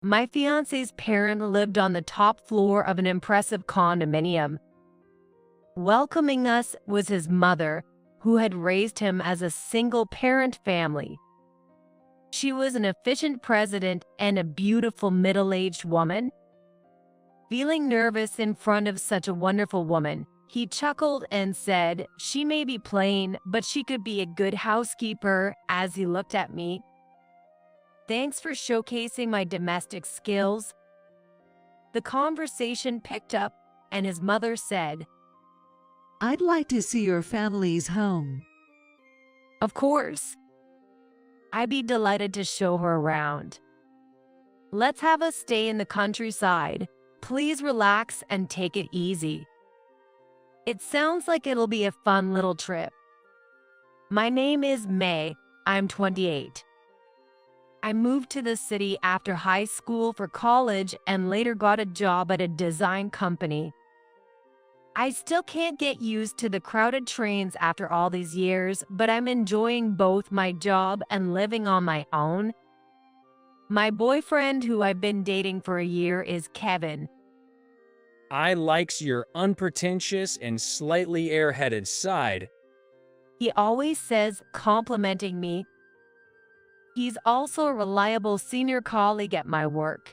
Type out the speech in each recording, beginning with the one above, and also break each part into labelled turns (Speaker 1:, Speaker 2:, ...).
Speaker 1: My fiance's parent lived on the top floor of an impressive condominium. Welcoming us was his mother, who had raised him as a single-parent family. She was an efficient president and a beautiful middle-aged woman. Feeling nervous in front of such a wonderful woman, he chuckled and said she may be plain, but she could be a good housekeeper as he looked at me. Thanks for showcasing my domestic skills. The conversation picked up, and his mother said,
Speaker 2: I'd like to see your family's home.
Speaker 1: Of course. I'd be delighted to show her around. Let's have a stay in the countryside. Please relax and take it easy. It sounds like it'll be a fun little trip. My name is May. I'm 28. I moved to the city after high school for college and later got a job at a design company. I still can't get used to the crowded trains after all these years, but I'm enjoying both my job and living on my own. My boyfriend, who I've been dating for a year, is Kevin.
Speaker 3: I likes your unpretentious and slightly airheaded side.
Speaker 1: He always says, complimenting me. He's also a reliable senior colleague at my work.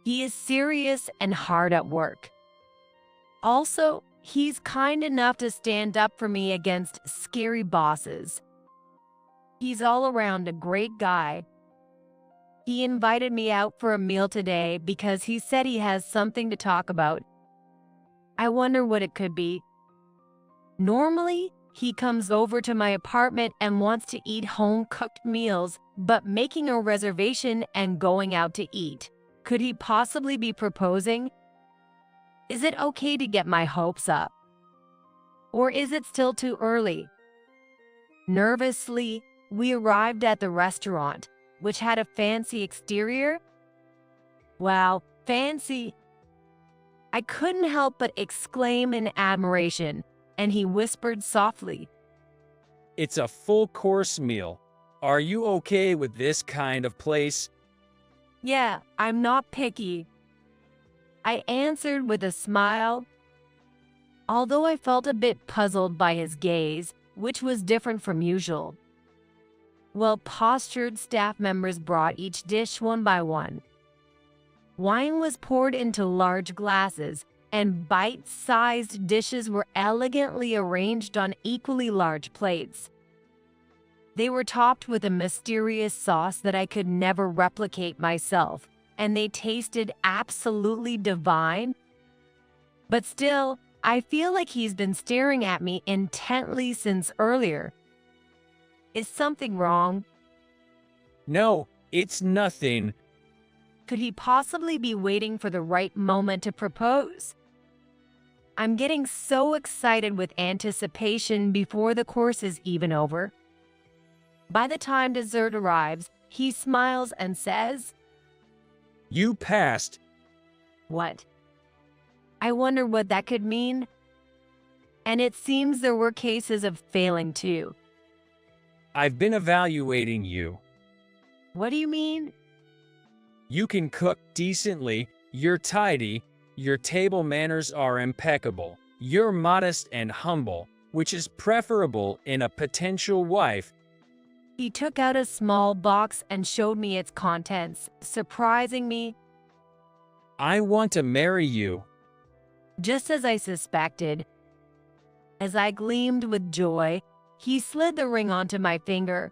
Speaker 1: He is serious and hard at work. Also, he's kind enough to stand up for me against scary bosses. He's all around a great guy. He invited me out for a meal today because he said he has something to talk about. I wonder what it could be. Normally, he comes over to my apartment and wants to eat home-cooked meals, but making a reservation and going out to eat. Could he possibly be proposing? Is it okay to get my hopes up? Or is it still too early? Nervously, we arrived at the restaurant, which had a fancy exterior. Wow, fancy! I couldn't help but exclaim in admiration, and he whispered softly,
Speaker 3: It's a full-course meal. Are you okay with this kind of place?
Speaker 1: Yeah, I'm not picky. I answered with a smile, although I felt a bit puzzled by his gaze, which was different from usual. Well-postured staff members brought each dish one by one. Wine was poured into large glasses, and bite-sized dishes were elegantly arranged on equally large plates. They were topped with a mysterious sauce that I could never replicate myself, and they tasted absolutely divine. But still, I feel like he's been staring at me intently since earlier. Is something wrong?
Speaker 3: No, it's nothing.
Speaker 1: Could he possibly be waiting for the right moment to propose? I'm getting so excited with anticipation before the course is even over. By the time dessert arrives, he smiles and says,
Speaker 3: You passed.
Speaker 1: What? I wonder what that could mean. And it seems there were cases of failing too.
Speaker 3: I've been evaluating you.
Speaker 1: What do you mean?
Speaker 3: You can cook decently, you're tidy, your table manners are impeccable, you're modest and humble, which is preferable in a potential wife.
Speaker 1: He took out a small box and showed me its contents, surprising me.
Speaker 3: I want to marry you.
Speaker 1: Just as I suspected. As I gleamed with joy, he slid the ring onto my finger.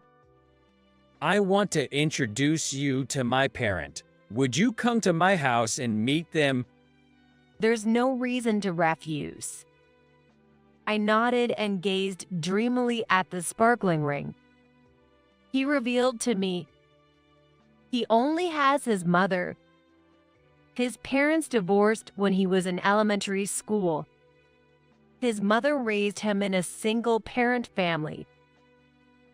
Speaker 3: I want to introduce you to my parent. Would you come to my house and meet them?
Speaker 1: There's no reason to refuse. I nodded and gazed dreamily at the sparkling ring. He revealed to me he only has his mother. His parents divorced when he was in elementary school. His mother raised him in a single-parent family.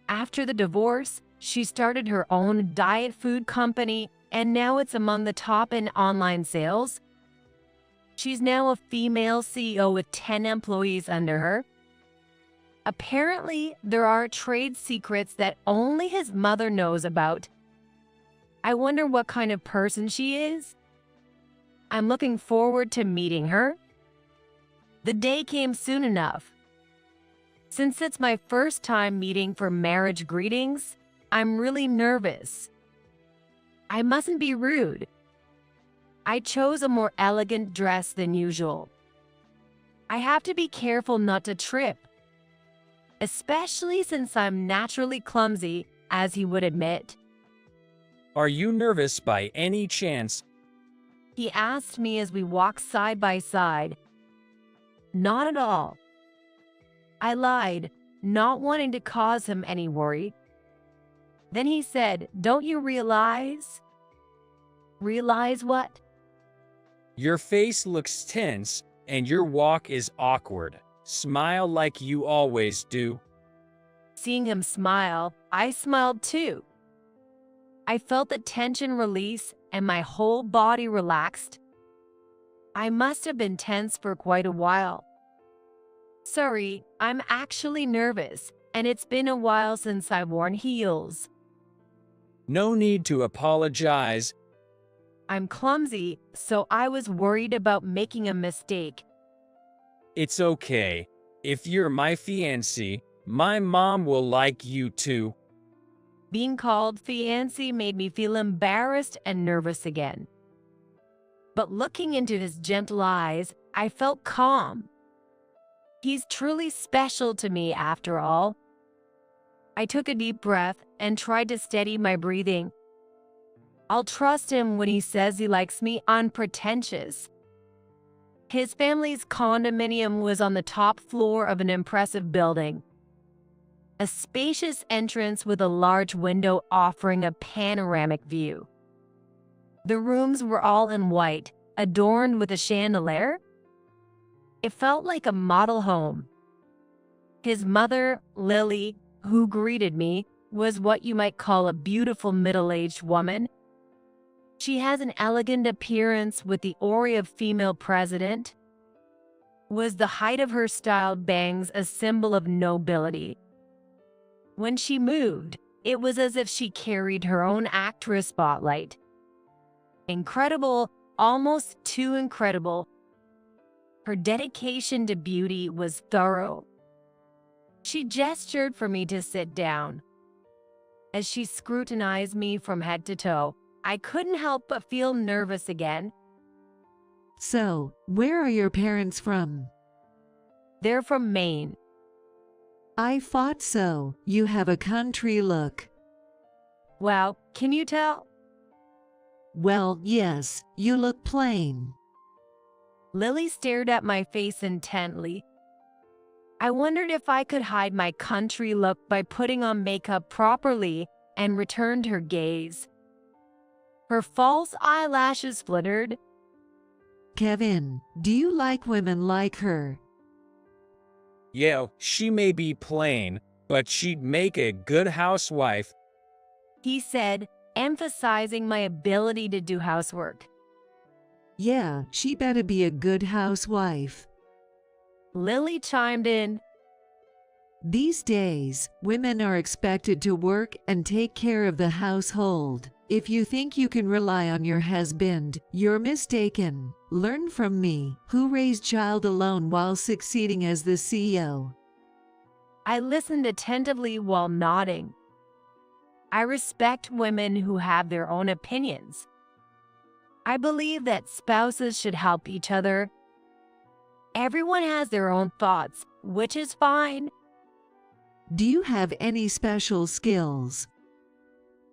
Speaker 1: After the divorce, she started her own diet food company, and now it's among the top in online sales. She's now a female CEO with 10 employees under her. Apparently, there are trade secrets that only his mother knows about. I wonder what kind of person she is. I'm looking forward to meeting her. The day came soon enough. Since it's my first time meeting for marriage greetings, I'm really nervous. I mustn't be rude. I chose a more elegant dress than usual. I have to be careful not to trip, especially since I'm naturally clumsy, as he would admit.
Speaker 3: Are you nervous by any chance?
Speaker 1: He asked me as we walked side by side. Not at all. I lied, not wanting to cause him any worry. Then he said, "Don't you realize?" Realize what?
Speaker 3: Your face looks tense and your walk is awkward. Smile like you always do.
Speaker 1: Seeing him smile, I smiled too. I felt the tension release and my whole body relaxed. I must have been tense for quite a while. Sorry, I'm actually nervous, and it's been a while since I've worn heels.
Speaker 3: No need to apologize.
Speaker 1: I'm clumsy, so I was worried about making a mistake.
Speaker 3: It's okay. If you're my fiance, my mom will like you too.
Speaker 1: Being called fiance made me feel embarrassed and nervous again. But looking into his gentle eyes, I felt calm. He's truly special to me after all. I took a deep breath and tried to steady my breathing. I'll trust him when he says he likes me unpretentious. His family's condominium was on the top floor of an impressive building. A spacious entrance with a large window offering a panoramic view. The rooms were all in white, adorned with a chandelier. It felt like a model home. His mother, Lily, who greeted me, was what you might call a beautiful middle-aged woman. She has an elegant appearance with the aura of female president. Was the height of her styled bangs a symbol of nobility? When she moved, it was as if she carried her own actress spotlight. Incredible, almost too incredible. Her dedication to beauty was thorough. She gestured for me to sit down. As she scrutinized me from head to toe, I couldn't help but feel nervous again.
Speaker 2: So, where are your parents from?
Speaker 1: They're from Maine.
Speaker 2: I thought so. You have a country look.
Speaker 1: Well, can you tell?
Speaker 2: Well, yes, you look plain.
Speaker 1: Lily stared at my face intently. I wondered if I could hide my country look by putting on makeup properly and returned her gaze. Her false eyelashes fluttered.
Speaker 2: Kevin, do you like women like her?
Speaker 3: Yeah, she may be plain, but she'd make a good housewife.
Speaker 1: He said, emphasizing my ability to do housework.
Speaker 2: Yeah, she better be a good housewife.
Speaker 1: Lily chimed in.
Speaker 2: These days, women are expected to work and take care of the household. If you think you can rely on your husband, you're mistaken. Learn from me, who raised child alone while succeeding as the CEO.
Speaker 1: I listened attentively while nodding. I respect women who have their own opinions. I believe that spouses should help each other. Everyone has their own thoughts, which is fine.
Speaker 2: Do you have any special skills?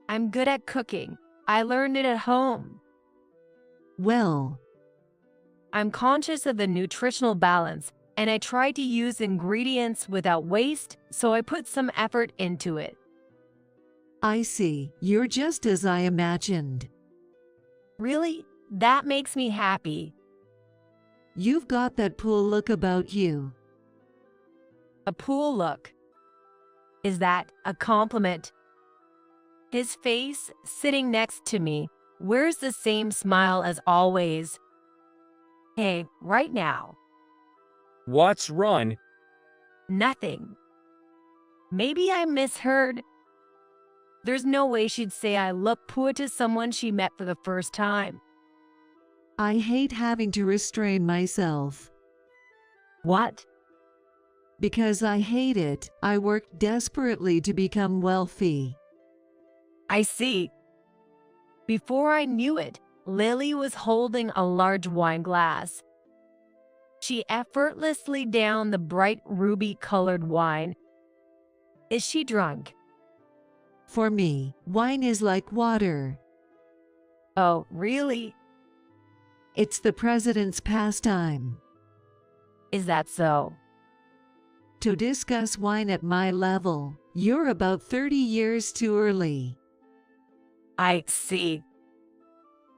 Speaker 1: I'm good at cooking. I learned it at home.
Speaker 2: Well,
Speaker 1: I'm conscious of the nutritional balance, and I try to use ingredients without waste, so I put some effort into it.
Speaker 2: I see. You're just as I imagined.
Speaker 1: Really? That makes me happy.
Speaker 2: You've got that cool look about you.
Speaker 1: A pool look. Is that a compliment? His face, sitting next to me, wears the same smile as always. Hey, right now.
Speaker 3: What's wrong?
Speaker 1: Nothing. Maybe I misheard. There's no way she'd say I look poor to someone she met for the first time.
Speaker 2: I hate having to restrain myself.
Speaker 1: What?
Speaker 2: Because I hate it, I worked desperately to become wealthy.
Speaker 1: I see. Before I knew it, Lily was holding a large wine glass. She effortlessly downed the bright ruby-colored wine. Is she drunk?
Speaker 2: For me, wine is like water.
Speaker 1: Oh, really?
Speaker 2: It's the president's pastime.
Speaker 1: Is that so?
Speaker 2: To discuss wine at my level, you're about 30 years too early.
Speaker 1: I see.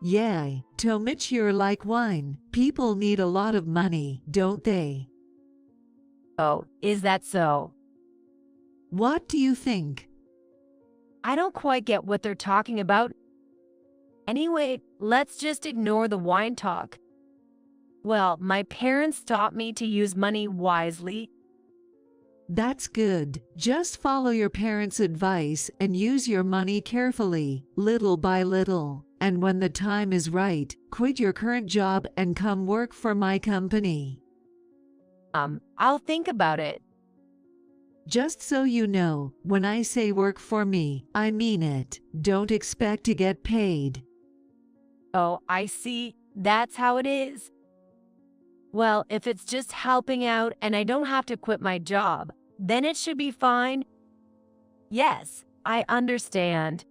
Speaker 2: Yeah, to mature like wine, people need a lot of money, don't they?
Speaker 1: Oh, is that so?
Speaker 2: What do you think?
Speaker 1: I don't quite get what they're talking about. Anyway, let's just ignore the wine talk. Well, my parents taught me to use money wisely.
Speaker 2: That's good. Just follow your parents' advice and use your money carefully, little by little. And when the time is right, quit your current job and come work for my company.
Speaker 1: I'll think about it.
Speaker 2: Just so you know, when I say work for me, I mean it. Don't expect to get paid.
Speaker 1: Oh, I see. That's how it is. Well, if it's just helping out and I don't have to quit my job, then it should be fine. Yes, I understand.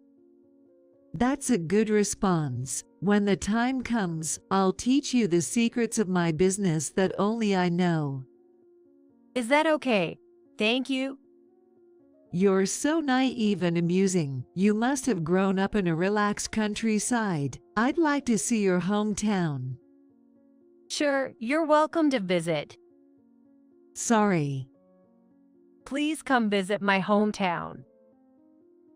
Speaker 2: That's a good response. When the time comes, I'll teach you the secrets of my business that only I know.
Speaker 1: Is that okay? Thank you.
Speaker 2: You're so naive and amusing. You must have grown up in a relaxed countryside. I'd like to see your hometown.
Speaker 1: Sure, you're welcome to visit.
Speaker 2: Sorry.
Speaker 1: Please come visit my hometown.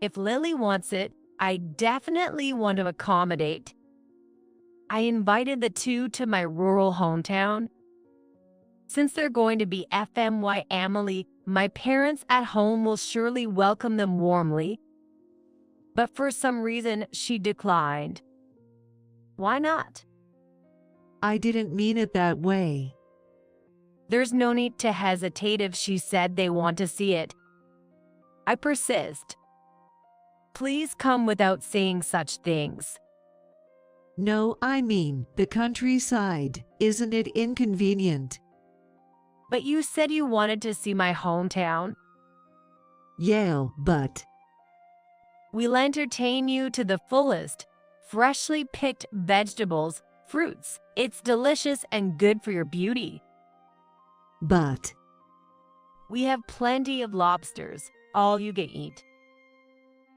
Speaker 1: If Lily wants it, I definitely want to accommodate. I invited the two to my rural hometown. Since they're going to be FMY Emily, my parents at home will surely welcome them warmly. But for some reason, she declined. Why not?
Speaker 2: I didn't mean it that way.
Speaker 1: There's no need to hesitate if she said they want to see it. I persist. Please come without saying such things.
Speaker 2: No, I mean, the countryside. Isn't it inconvenient?
Speaker 1: But you said you wanted to see my hometown.
Speaker 2: Yeah, but
Speaker 1: We'll entertain you to the fullest. Freshly picked vegetables, fruits. It's delicious and good for your beauty.
Speaker 2: But
Speaker 1: We have plenty of lobsters, all you can eat.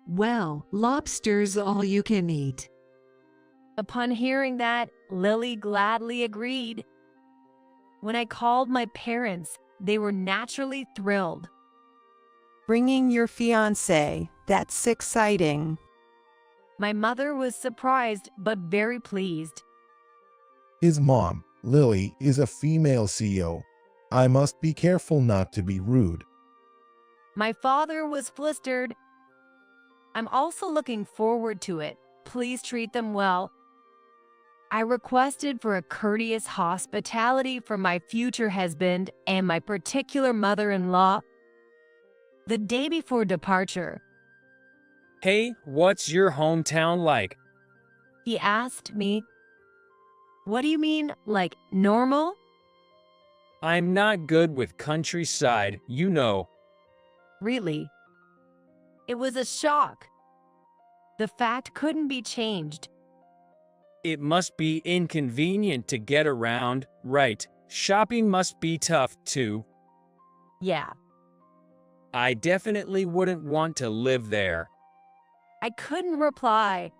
Speaker 2: well, lobster's all you can eat.
Speaker 1: Upon hearing that, Lily gladly agreed. When I called my parents, they were naturally thrilled.
Speaker 4: Bringing your fiance, that's exciting.
Speaker 1: My mother was surprised but very pleased.
Speaker 5: His mom, Lily, is a female CEO. I must be careful not to be rude.
Speaker 1: My father was flustered. I'm also looking forward to it. Please treat them well. I requested for a courteous hospitality from my future husband and my particular mother-in-law. The day before departure,
Speaker 3: Hey, what's your hometown like?
Speaker 1: he asked me, "What do you mean, like normal?"
Speaker 3: I'm not good with countryside, you know.
Speaker 1: Really? It was a shock. The fact couldn't be changed.
Speaker 3: It must be inconvenient to get around, right? Shopping must be tough too.
Speaker 1: Yeah,
Speaker 3: I definitely wouldn't want to live there.
Speaker 1: I couldn't reply.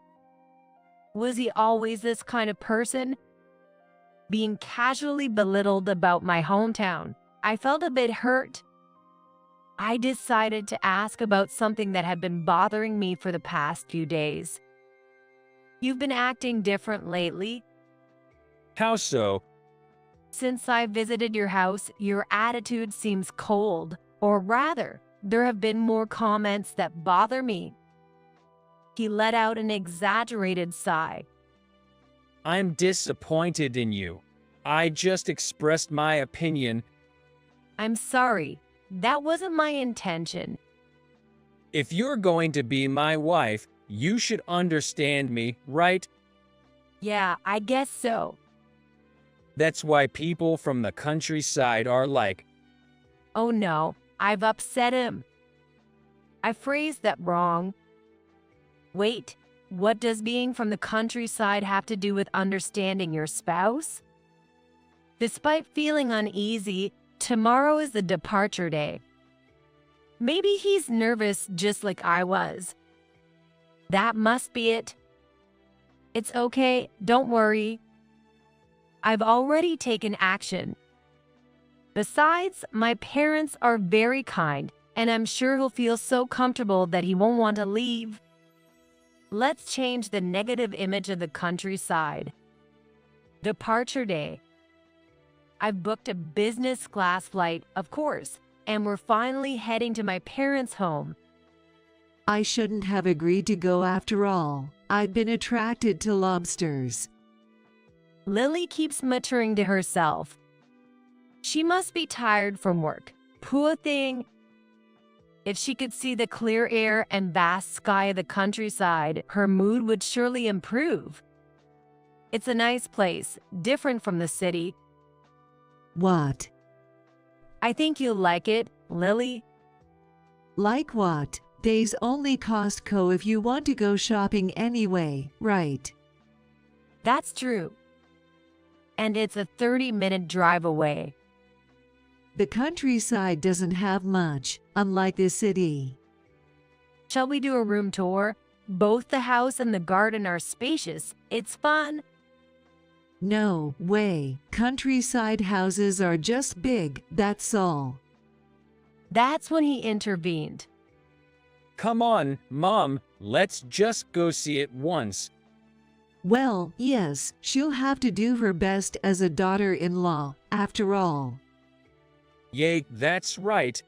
Speaker 1: Was he always this kind of person? Being casually belittled about my hometown, I felt a bit hurt. I decided to ask about something that had been bothering me for the past few days. You've been acting different lately.
Speaker 3: How so?
Speaker 1: Since I visited your house, your attitude seems cold. Or rather, there have been more comments that bother me. He let out an exaggerated sigh.
Speaker 3: I'm disappointed in you. I just expressed my opinion.
Speaker 1: I'm sorry. That wasn't my intention.
Speaker 3: If you're going to be my wife, you should understand me, right?
Speaker 1: Yeah, I guess so.
Speaker 3: That's why people from the countryside are like,
Speaker 1: Oh no, I've upset him. I phrased that wrong. Wait, what does being from the countryside have to do with understanding your spouse? Despite feeling uneasy, tomorrow is the departure day. Maybe he's nervous just like I was. That must be it. It's okay, don't worry. I've already taken action. Besides, my parents are very kind, and I'm sure he'll feel so comfortable that he won't want to leave. Let's change the negative image of the countryside. Departure day. I've booked a business class flight, of course, and we're finally heading to my parents' home.
Speaker 2: I shouldn't have agreed to go after all. I've been attracted to lobsters.
Speaker 1: Lily keeps muttering to herself. She must be tired from work. Poor thing. If she could see the clear air and vast sky of the countryside, her mood would surely improve. It's a nice place, different from the city.
Speaker 2: What?
Speaker 1: I think you'll like it, Lily.
Speaker 2: Like what? There's only Costco if you want to go shopping anyway, right?
Speaker 1: That's true. And it's a 30-minute drive away.
Speaker 2: The countryside doesn't have much, unlike the city.
Speaker 1: Shall we do a room tour? Both the house and the garden are spacious. It's fun.
Speaker 2: No way. Countryside houses are just big, that's all.
Speaker 1: That's when he intervened.
Speaker 3: come on, Mom, let's just go see it once.
Speaker 2: Well, yes, she'll have to do her best as a daughter-in-law, after all.
Speaker 3: Yay, that's right.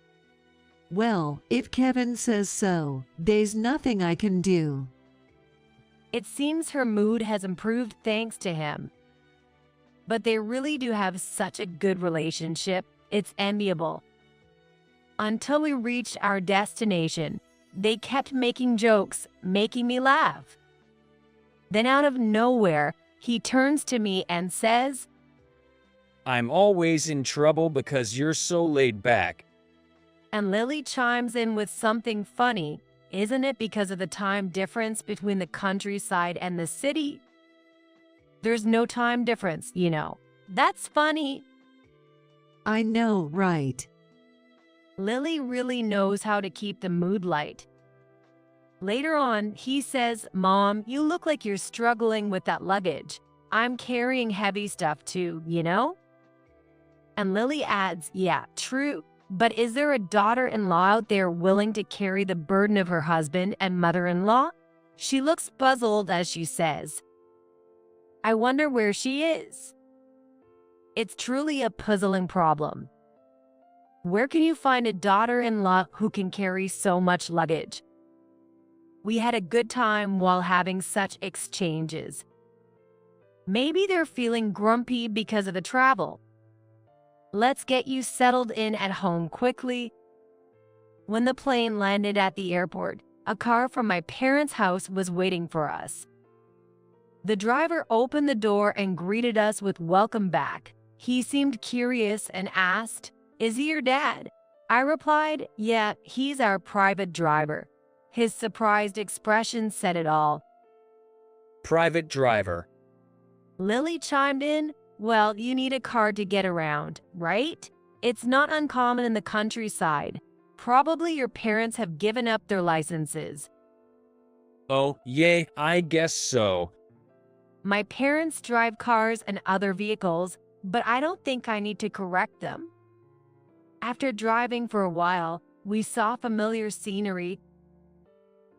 Speaker 2: Well, if Kevin says so, there's nothing I can do.
Speaker 1: It seems her mood has improved thanks to him. But they really do have such a good relationship, it's enviable. Until we reached our destination, they kept making jokes, making me laugh. Then out of nowhere, he turns to me and says,
Speaker 3: I'm always in trouble because you're so laid back.
Speaker 1: and Lily chimes in with something funny. Isn't it because of the time difference between the countryside and the city? There's no time difference, you know. That's funny.
Speaker 2: I know, right?
Speaker 1: Lily really knows how to keep the mood light. Later on, he says, Mom, you look like you're struggling with that luggage. I'm carrying heavy stuff too, you know? And Lily adds, yeah, true. But is there a daughter-in-law out there willing to carry the burden of her husband and mother-in-law? She looks puzzled as she says, I wonder where she is. It's truly a puzzling problem. Where can you find a daughter-in-law who can carry so much luggage? We had a good time while having such exchanges. Maybe they're feeling grumpy because of the travel. Let's get you settled in at home quickly. When the plane landed at the airport, a car from my parents' house was waiting for us. The driver opened the door and greeted us with welcome back. He seemed curious and asked, Is he your dad? I replied, Yeah, he's our private driver. His surprised expression said it all.
Speaker 3: Private driver.
Speaker 1: Lily chimed in, Well, you need a car to get around, right? It's not uncommon in the countryside. Probably your parents have given up their licenses.
Speaker 3: Oh, yay, I guess so.
Speaker 1: My parents drive cars and other vehicles, but I don't think I need to correct them. After driving for a while, we saw familiar scenery.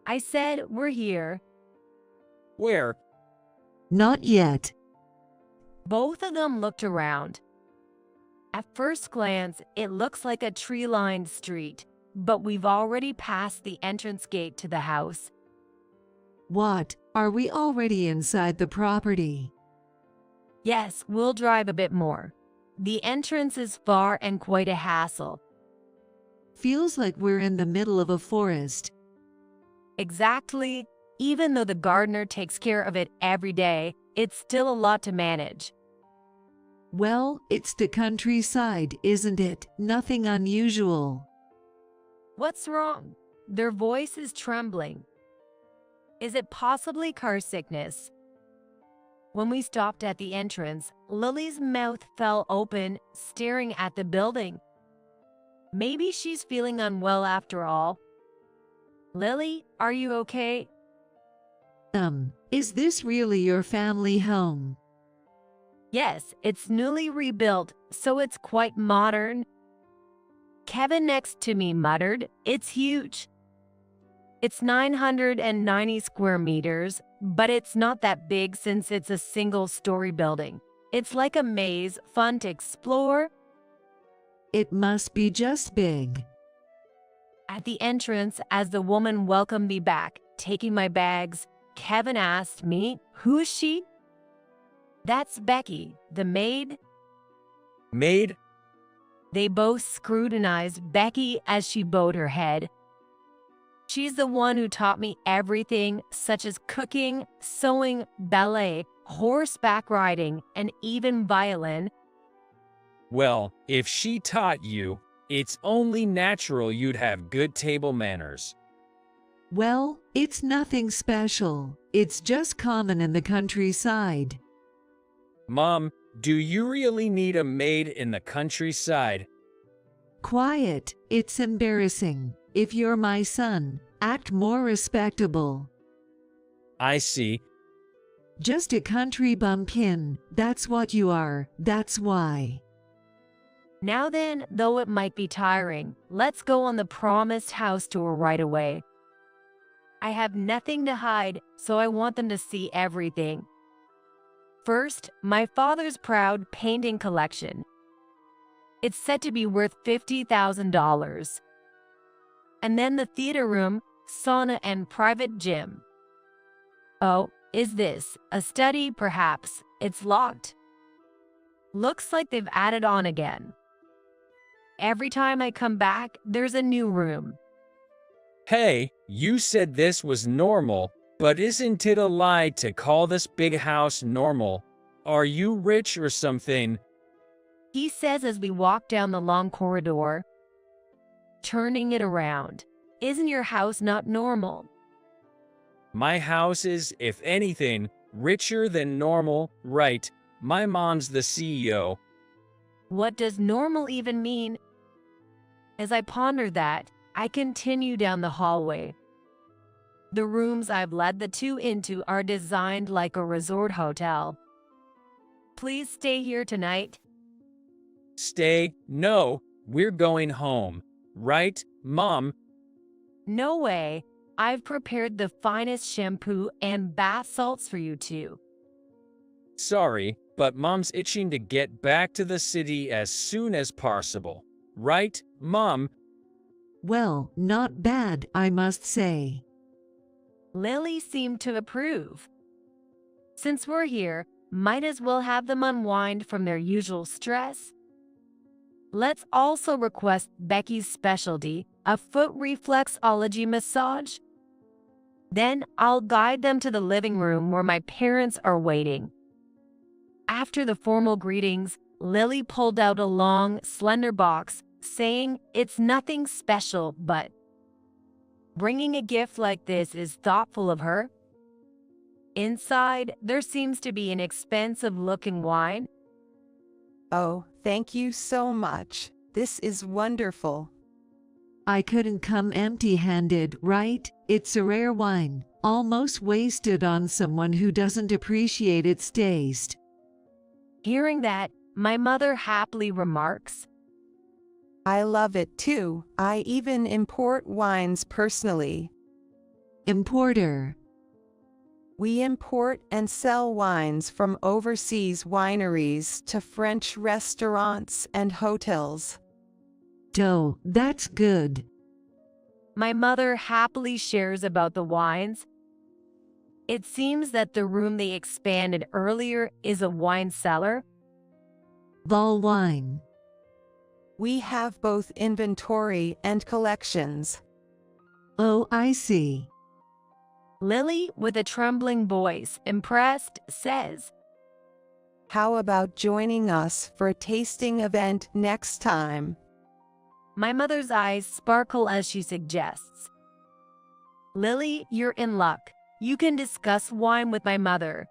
Speaker 1: I said, We're here.
Speaker 3: Where?
Speaker 2: Not yet.
Speaker 1: Both of them looked around. At first glance, it looks like a tree-lined street, but we've already passed the entrance gate to the house.
Speaker 2: What? Are we already inside the property?
Speaker 1: Yes, we'll drive a bit more. The entrance is far and quite a hassle.
Speaker 2: Feels like we're in the middle of a forest.
Speaker 1: Exactly. Even though the gardener takes care of it every day, it's still a lot to manage.
Speaker 2: Well, it's the countryside, isn't it? Nothing unusual.
Speaker 1: What's wrong? Their voice is trembling. Is it possibly car sickness? When we stopped at the entrance, Lily's mouth fell open, staring at the building. Maybe she's feeling unwell after all. Lily, are you okay?
Speaker 2: Is this really your family home?
Speaker 1: Yes, it's newly rebuilt, so it's quite modern. Kevin next to me muttered, "It's huge." It's 990 square meters, but it's not that big since it's a single-story building. It's like a maze, fun to explore.
Speaker 2: It must be just big.
Speaker 1: At the entrance, as the woman welcomed me back, taking my bags, Kevin asked me, "Who is she?" "That's Becky, the maid."
Speaker 3: Maid?
Speaker 1: They both scrutinized Becky as she bowed her head. "She's the one who taught me everything, such as cooking, sewing, ballet, horseback riding, and even violin."
Speaker 3: Well, if she taught you, it's only natural you'd have good table manners.
Speaker 2: Well, it's nothing special. It's just common in the countryside.
Speaker 3: Mom, do you really need a maid in the countryside?
Speaker 2: Quiet. It's embarrassing. If you're my son, act more respectable.
Speaker 3: I see.
Speaker 2: Just a country bumpkin. That's what you are. That's why.
Speaker 1: Now then, though it might be tiring, let's go on the promised house tour right away. I have nothing to hide, so I want them to see everything. First, my father's proud painting collection. It's said to be worth $50,000. And then the theater room, sauna, and private gym. Oh, is this a study perhaps? It's locked. Looks like they've added on again. Every time I come back, there's a new room.
Speaker 3: Hey, you said this was normal, but isn't it a lie to call this big house normal? Are you rich or something?
Speaker 1: He says as we walk down the long corridor, turning it around. "Isn't your house not normal?"
Speaker 3: My house is, if anything, richer than normal, right? My mom's the CEO.
Speaker 1: What does normal even mean? As I ponder that, I continue down the hallway. The rooms I've led the two into are designed like a resort hotel. "Please stay here tonight."
Speaker 3: Stay? No, we're going home. Right, Mom?
Speaker 1: "No way. I've prepared the finest shampoo and bath salts for you two."
Speaker 3: Sorry, but Mom's itching to get back to the city as soon as possible. Right, Mom?
Speaker 2: Well, not bad, I must say.
Speaker 1: Lily seemed to approve. Since we're here, might as well have them unwind from their usual stress. Let's also request Becky's specialty, a foot reflexology massage. Then I'll guide them to the living room where my parents are waiting. After the formal greetings, Lily pulled out a long, slender box, saying it's nothing special, but bringing a gift like this is thoughtful of her. Inside, there seems to be an expensive-looking wine.
Speaker 4: Oh, thank you so much. This is wonderful.
Speaker 2: I couldn't come empty-handed, right? It's a rare wine, almost wasted on someone who doesn't appreciate its taste.
Speaker 1: Hearing that, my mother happily remarks,
Speaker 4: I love it too. I even import wines personally.
Speaker 2: Importer.
Speaker 4: We import and sell wines from overseas wineries to French restaurants and hotels.
Speaker 2: Dough, that's good.
Speaker 1: My mother happily shares about the wines. It seems that the room they expanded earlier is a wine cellar.
Speaker 2: Vol wine.
Speaker 4: We have both inventory and collections.
Speaker 2: Oh, I see.
Speaker 1: Lily, with a trembling voice, impressed, says,
Speaker 4: How about joining us for a tasting event next time?
Speaker 1: My mother's eyes sparkle as she suggests. Lily, you're in luck. You can discuss wine with my mother.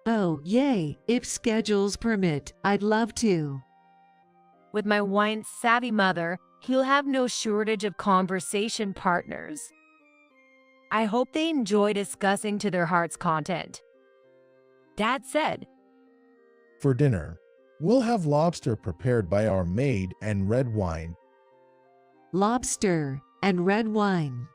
Speaker 2: Oh, yay. If schedules permit, I'd love to.
Speaker 1: With my wine-savvy mother, he'll have no shortage of conversation partners. I hope they enjoy discussing to their heart's content. Dad said,
Speaker 5: For dinner, we'll have lobster prepared by our maid and red wine.
Speaker 2: Lobster and red wine.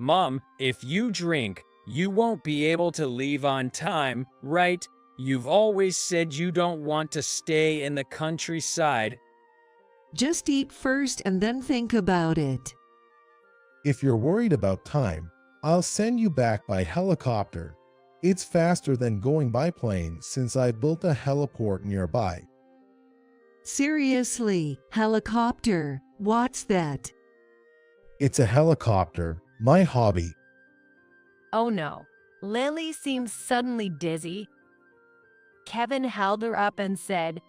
Speaker 3: Mom, if you drink, you won't be able to leave on time, right? You've always said you don't want to stay in the countryside.
Speaker 2: Just eat first and then think about it.
Speaker 5: If you're worried about time, I'll send you back by helicopter. It's faster than going by plane since I built a heliport nearby.
Speaker 2: Seriously, helicopter, what's that?
Speaker 5: It's a helicopter, my hobby.
Speaker 1: oh no. Lily seems suddenly dizzy. Kevin held her up and said,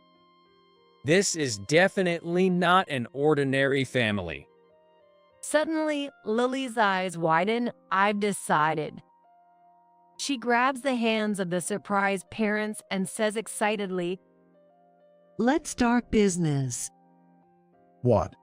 Speaker 3: This is definitely not an ordinary family.
Speaker 1: Suddenly, Lily's eyes widen. I've decided. She grabs the hands of the surprised parents and says excitedly,
Speaker 2: Let's start business.
Speaker 5: What?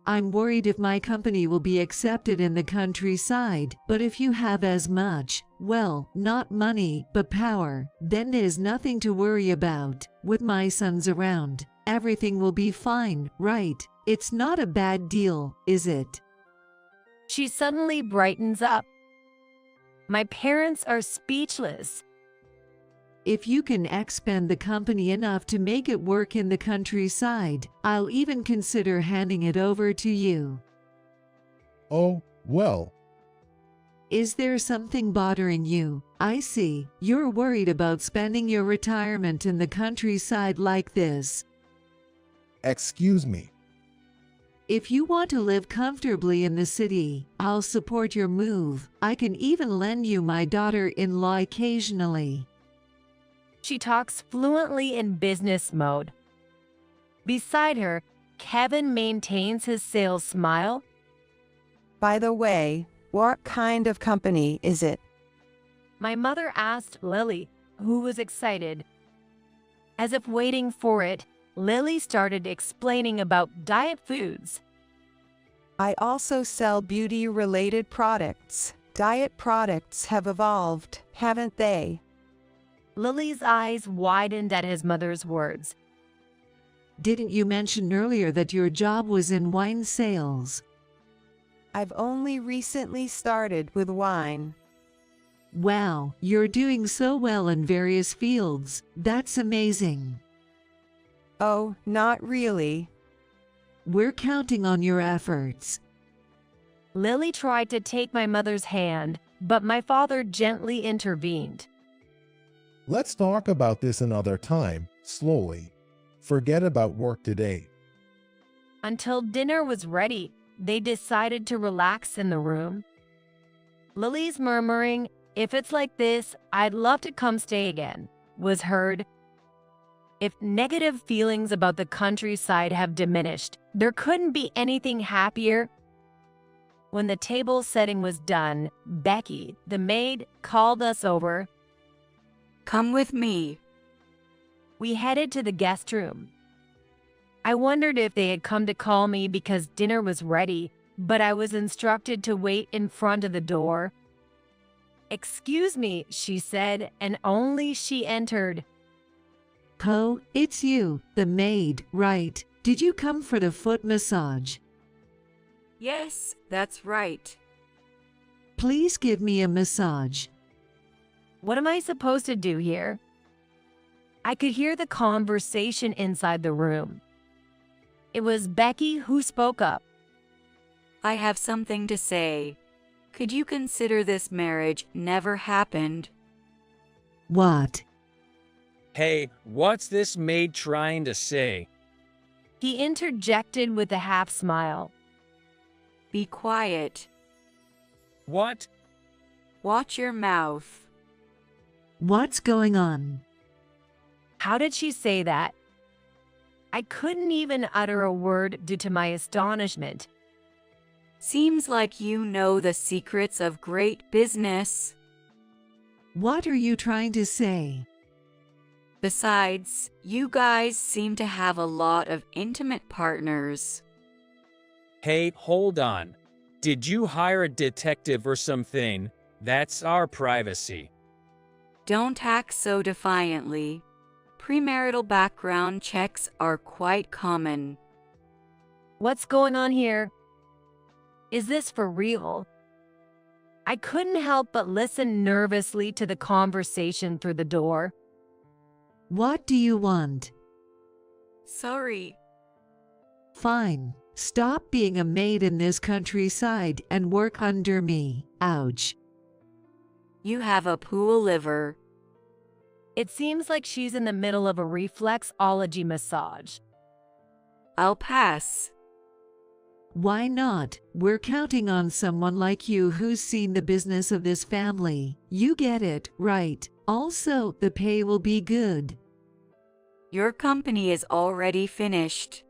Speaker 2: I'm worried if my company will be accepted in the countryside, but if you have as much, well, not money, but power, then there's nothing to worry about. With my sons around, everything will be fine, right? It's not a bad deal, is it?
Speaker 1: She suddenly brightens up. My parents are speechless.
Speaker 2: If you can expand the company enough to make it work in the countryside, I'll even consider handing it over to you.
Speaker 5: Oh, well,
Speaker 2: Is there something bothering you? I see, you're worried about spending your retirement in the countryside like this.
Speaker 5: excuse me.
Speaker 2: If you want to live comfortably in the city, I'll support your move. I can even lend you my daughter-in-law occasionally.
Speaker 1: She talks fluently in business mode. Beside her, Kevin maintains his sales smile.
Speaker 4: By the way, what kind of company is it?
Speaker 1: My mother asked Lily, who was excited. As if waiting for it, Lily started explaining about diet foods.
Speaker 4: I also sell beauty-related products. Diet products have evolved, haven't they?
Speaker 1: Lily's eyes widened at his mother's words.
Speaker 2: Didn't you mention earlier that your job was in wine sales?
Speaker 4: I've only recently started with wine.
Speaker 2: Wow, you're doing so well in various fields. That's amazing.
Speaker 4: Oh, not really.
Speaker 2: We're counting on your efforts.
Speaker 1: Lily tried to take my mother's hand, but my father gently intervened.
Speaker 5: Let's talk about this another time, slowly. Forget about work today.
Speaker 1: Until dinner was ready, they decided to relax in the room. Lily's murmuring, "If it's like this, I'd love to come stay again," was heard. If negative feelings about the countryside have diminished, there couldn't be anything happier. When the table setting was done, Becky, the maid, called us over.
Speaker 6: Come with me.
Speaker 1: We headed to the guest room. I wondered if they had come to call me because dinner was ready, but I was instructed to wait in front of the door. "Excuse me," she said, and only she entered.
Speaker 2: Oh, it's you, the maid, right? Did you come for the foot massage?
Speaker 6: Yes, that's right.
Speaker 2: Please give me a massage.
Speaker 1: What am I supposed to do here? I could hear the conversation inside the room. It was Becky who spoke up.
Speaker 6: I have something to say. Could you consider this marriage never happened?
Speaker 2: What?
Speaker 3: Hey, what's this maid trying to say?
Speaker 1: He interjected with a half smile.
Speaker 6: Be quiet.
Speaker 3: What?
Speaker 6: Watch your mouth.
Speaker 2: What's going on?
Speaker 1: How did she say that? I couldn't even utter a word due to my astonishment.
Speaker 6: Seems like you know the secrets of great business.
Speaker 2: What are you trying to say?
Speaker 6: Besides, you guys seem to have a lot of intimate partners.
Speaker 3: Hey, hold on. Did you hire a detective or something? That's our privacy.
Speaker 6: Don't act so defiantly. Premarital background checks are quite common.
Speaker 1: What's going on here? Is this for real? I couldn't help but listen nervously to the conversation through the door.
Speaker 2: What do you want?
Speaker 6: Sorry.
Speaker 2: Fine. Stop being a maid in this countryside and work under me. Ouch.
Speaker 6: You have a pool liver.
Speaker 1: It seems like she's in the middle of a reflexology massage.
Speaker 6: I'll pass.
Speaker 2: Why not? We're counting on someone like you who's seen the business of this family. You get it, right? Also, the pay will be good.
Speaker 6: Your company is already finished.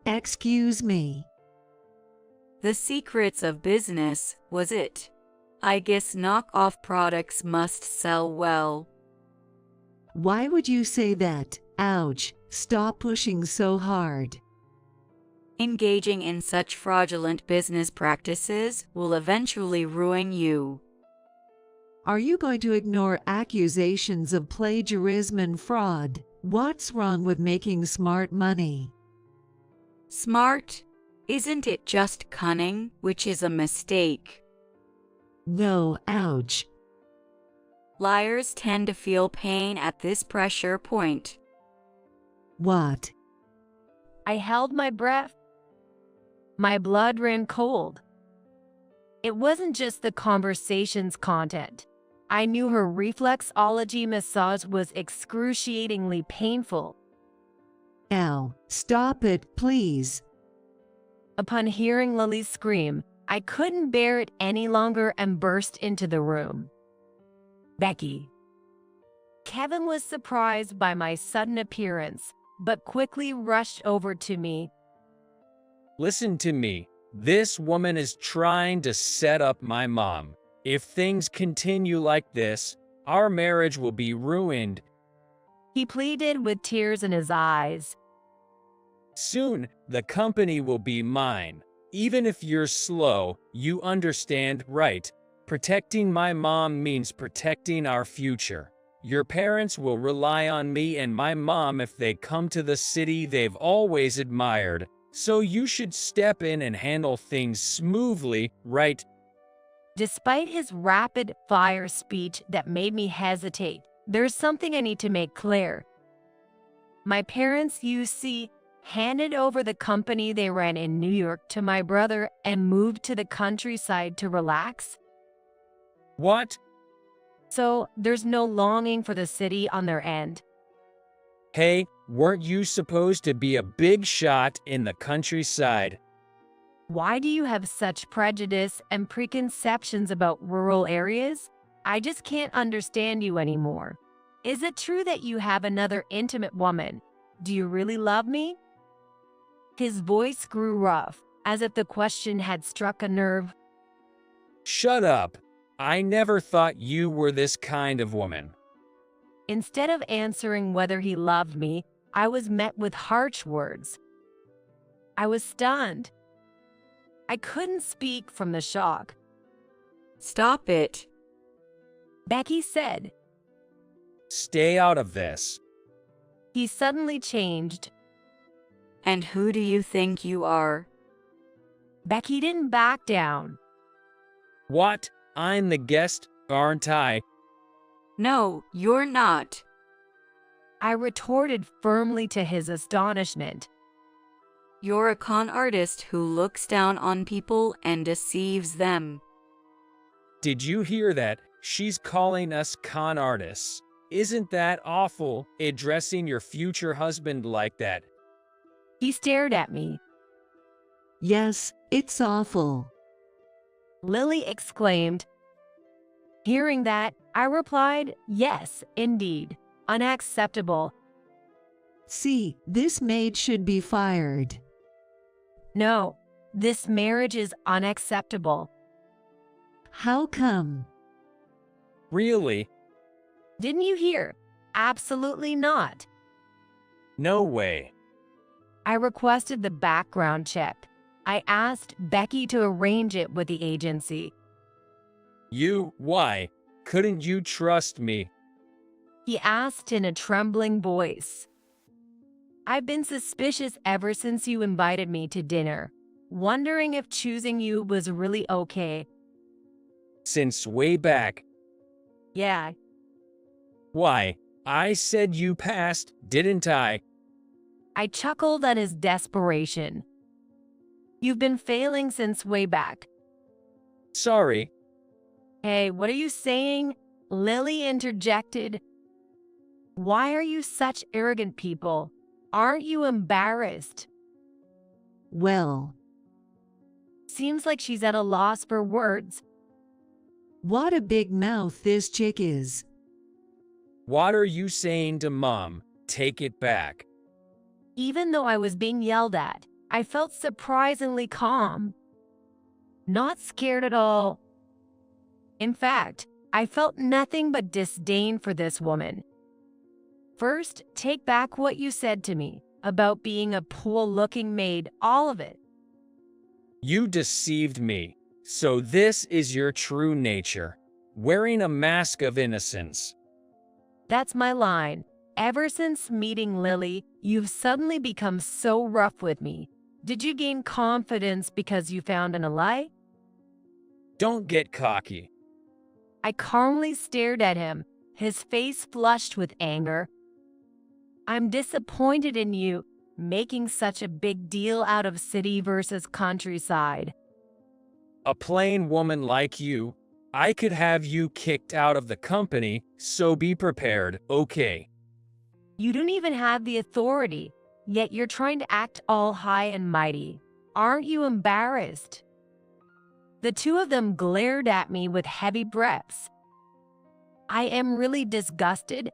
Speaker 2: Excuse me.
Speaker 6: The secrets of business, was it? I guess knockoff products must sell well.
Speaker 2: Why would you say that? Ouch. Stop pushing so hard.
Speaker 6: Engaging in such fraudulent business practices will eventually ruin you.
Speaker 2: Are you going to ignore accusations of plagiarism and fraud? What's wrong with making smart money?
Speaker 6: Smart? Isn't it just cunning, which is a mistake?
Speaker 2: No, ouch.
Speaker 6: Liars tend to feel pain at this pressure point.
Speaker 2: What?
Speaker 1: I held my breath. My blood ran cold. It wasn't just the conversation's content. I knew her reflexology massage was excruciatingly painful.
Speaker 2: Ow, stop it, please.
Speaker 1: Upon hearing Lily's scream, I couldn't bear it any longer and burst into the room. Becky. Kevin was surprised by my sudden appearance, but quickly rushed over to me.
Speaker 3: Listen to me. This woman is trying to set up my mom. If things continue like this, our marriage will be ruined.
Speaker 1: He pleaded with tears in his eyes.
Speaker 3: Soon, the company will be mine. Even if you're slow, you understand, right? Protecting my mom means protecting our future. Your parents will rely on me and my mom if they come to the city they've always admired. So you should step in and handle things smoothly, right?
Speaker 1: Despite his rapid-fire speech that made me hesitate, there's something I need to make clear. My parents, you see, handed over the company they ran in New York to my brother and moved to the countryside to relax.
Speaker 3: What?
Speaker 1: So there's no longing for the city on their end.
Speaker 3: Hey, weren't you supposed to be a big shot in the countryside?
Speaker 1: Why do you have such prejudice and preconceptions about rural areas? I just can't understand you anymore. Is it true that you have another intimate woman? Do you really love me? His voice grew rough, as if the question had struck a nerve.
Speaker 3: Shut up. I never thought you were this kind of woman.
Speaker 1: Instead of answering whether he loved me, I was met with harsh words. I was stunned. I couldn't speak from the shock.
Speaker 6: Stop it.
Speaker 1: Becky said.
Speaker 3: Stay out of this.
Speaker 1: He suddenly changed.
Speaker 6: And who do you think you are?
Speaker 1: Becky didn't back down.
Speaker 3: What? I'm the guest, aren't I?
Speaker 6: No, you're not.
Speaker 1: I retorted firmly to his astonishment.
Speaker 6: You're a con artist who looks down on people and deceives them.
Speaker 3: Did you hear that? She's calling us con artists. Isn't that awful, addressing your future husband like that?
Speaker 1: He stared at me.
Speaker 2: Yes, it's awful.
Speaker 1: Lily exclaimed. Hearing that, I replied, yes, indeed. Unacceptable.
Speaker 2: See, this maid should be fired.
Speaker 1: No, this marriage is unacceptable.
Speaker 2: How come?
Speaker 3: Really?
Speaker 1: Didn't you hear? Absolutely not.
Speaker 3: No way.
Speaker 1: I requested the background check. I asked Becky to arrange it with the agency.
Speaker 3: Why? Couldn't you trust me?
Speaker 1: He asked in a trembling voice. I've been suspicious ever since you invited me to dinner, wondering if choosing you was really okay.
Speaker 3: Since way back.
Speaker 1: Yeah,
Speaker 3: Why? I said you passed, didn't I?
Speaker 1: I chuckled at his desperation. You've been failing since way back.
Speaker 3: Sorry.
Speaker 1: Hey, what are you saying? Lily interjected. Why are you such arrogant people? Aren't you embarrassed?
Speaker 2: Well,
Speaker 1: Seems like she's at a loss for words.
Speaker 2: what a big mouth this chick is.
Speaker 3: What are you saying to Mom? Take it back.
Speaker 1: Even though I was being yelled at, I felt surprisingly calm. Not scared at all. In fact, I felt nothing but disdain for this woman. First, take back what you said to me about being a poor-looking maid, all of it.
Speaker 3: You deceived me. So this is your true nature. Wearing a mask of innocence.
Speaker 1: That's my line. Ever since meeting Lily, you've suddenly become so rough with me. Did you gain confidence because you found an ally?
Speaker 3: Don't get cocky.
Speaker 1: I calmly stared at him, his face flushed with anger. I'm disappointed in you, making such a big deal out of city versus countryside.
Speaker 3: A plain woman like you, I could have you kicked out of the company, so be prepared, okay?
Speaker 1: You don't even have the authority, yet you're trying to act all high and mighty. Aren't you embarrassed? The two of them glared at me with heavy breaths. I am really disgusted.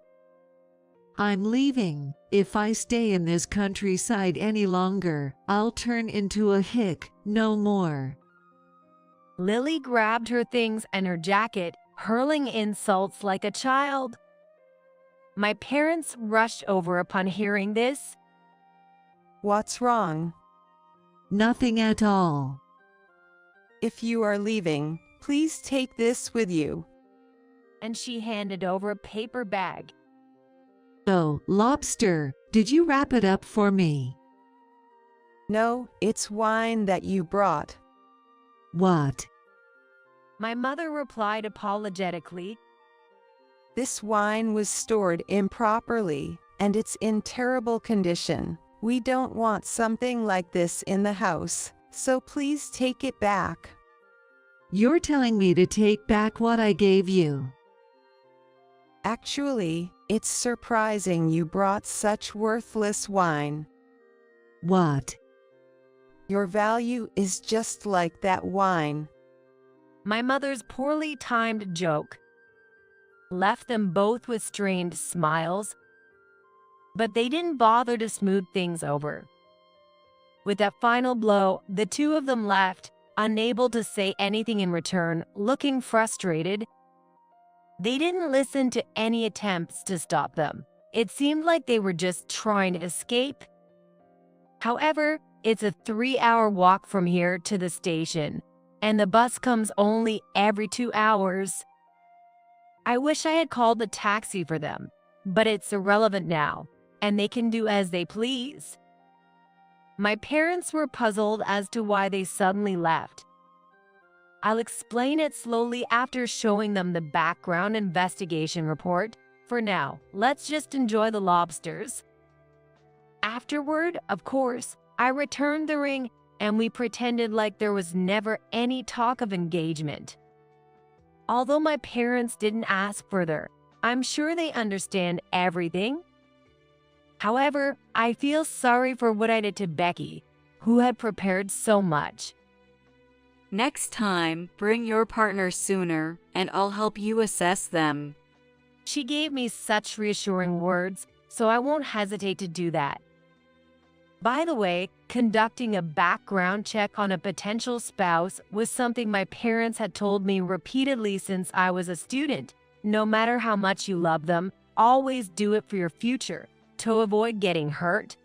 Speaker 2: I'm leaving. If I stay in this countryside any longer, I'll turn into a hick, no more.
Speaker 1: Lily grabbed her things and her jacket, hurling insults like a child. My parents rushed over upon hearing this.
Speaker 4: What's wrong?
Speaker 2: Nothing at all.
Speaker 4: If you are leaving, please take this with you.
Speaker 1: And she handed over a paper bag.
Speaker 2: Oh, lobster, did you wrap it up for me?
Speaker 4: No, it's wine that you brought.
Speaker 2: What?
Speaker 1: My mother replied apologetically.
Speaker 4: This wine was stored improperly, and it's in terrible condition. We don't want something like this in the house, so please take it back.
Speaker 2: You're telling me to take back what I gave you.
Speaker 4: Actually, it's surprising you brought such worthless wine.
Speaker 2: What?
Speaker 4: Your value is just like that wine.
Speaker 1: My mother's poorly timed joke left them both with strained smiles, but they didn't bother to smooth things over. With that final blow, the two of them left, unable to say anything in return, looking frustrated. They didn't listen to any attempts to stop them. It seemed like they were just trying to escape. However, it's a 3-hour walk from here to the station, and the bus comes only every 2 hours. I wish I had called a taxi for them, but it's irrelevant now, and they can do as they please. My parents were puzzled as to why they suddenly left. I'll explain it slowly after showing them the background investigation report. For now, let's just enjoy the lobsters. Afterward, of course, I returned the ring and we pretended like there was never any talk of engagement. Although my parents didn't ask further, I'm sure they understand everything. However, I feel sorry for what I did to Becky, who had prepared so much.
Speaker 6: Next time, bring your partner sooner, and I'll help you assess them.
Speaker 1: She gave me such reassuring words, so I won't hesitate to do that. By the way, conducting a background check on a potential spouse was something my parents had told me repeatedly since I was a student. No matter how much you love them, always do it for your future, to avoid getting hurt.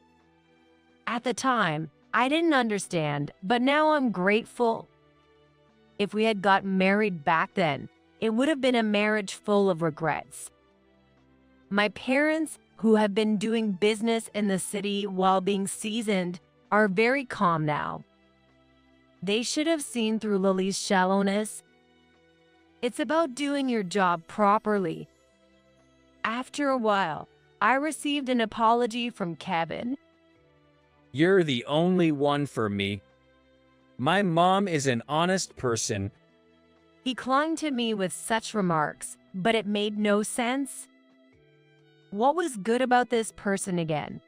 Speaker 1: At the time, I didn't understand, but now I'm grateful. If we had gotten married back then, it would have been a marriage full of regrets. My parents, who have been doing business in the city while being seasoned, are very calm now. They should have seen through Lily's shallowness. It's about doing your job properly. After a while, I received an apology from Kevin.
Speaker 3: You're the only one for me. My mom is an honest person.
Speaker 1: He clung to me with such remarks, but it made no sense. What was good about this person again?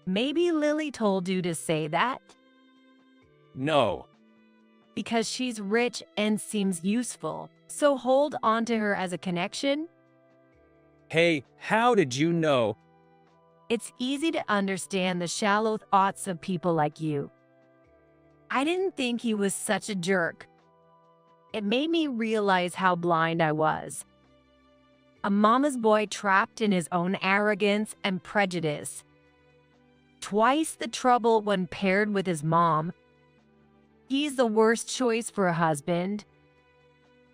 Speaker 1: Maybe Lily told you to say that?
Speaker 3: No.
Speaker 1: Because she's rich and seems useful, so hold on to her as a connection?
Speaker 3: Hey, how did you know?
Speaker 1: It's easy to understand the shallow thoughts of people like you. I didn't think he was such a jerk. It made me realize how blind I was. A mama's boy trapped in his own arrogance and prejudice. Twice the trouble when paired with his mom. He's the worst choice for a husband.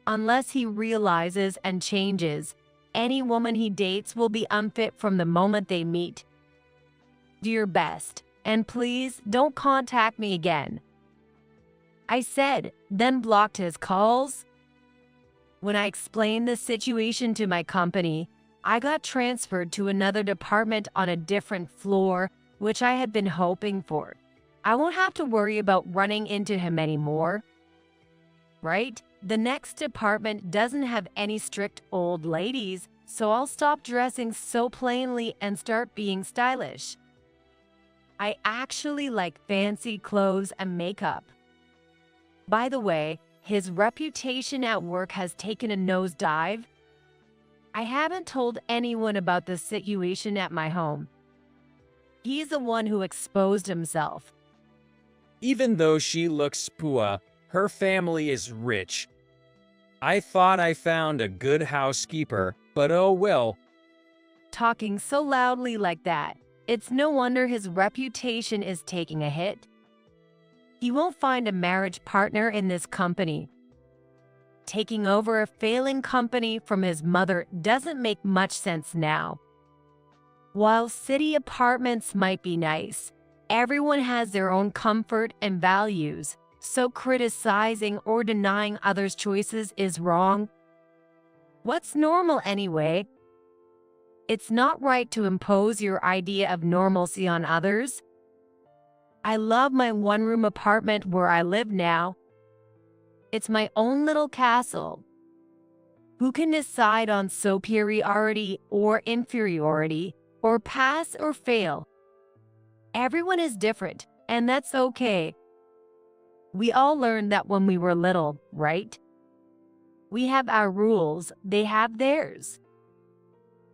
Speaker 1: Unless he realizes and changes, any woman he dates will be unfit from the moment they meet. Do your best, and please don't contact me again. I said, then blocked his calls. When I explained the situation to my company, I got transferred to another department on a different floor, which I had been hoping for. I won't have to worry about running into him anymore. Right? The next department doesn't have any strict old ladies, so I'll stop dressing so plainly and start being stylish. I actually like fancy clothes and makeup. By the way, his reputation at work has taken a nosedive. I haven't told anyone about the situation at my home. He's the one who exposed himself.
Speaker 3: Even though she looks poor, her family is rich. I thought I found a good housekeeper, but oh well.
Speaker 1: Talking so loudly like that, it's no wonder his reputation is taking a hit. He won't find a marriage partner in this company. Taking over a failing company from his mother doesn't make much sense now. While city apartments might be nice, everyone has their own comfort and values, so criticizing or denying others' choices is wrong. What's normal anyway? It's not right to impose your idea of normalcy on others. I love my one-room apartment where I live now. It's my own little castle. Who can decide on superiority or inferiority, or pass or fail? Everyone is different, and that's okay. We all learned that when we were little, right? We have our rules, they have theirs.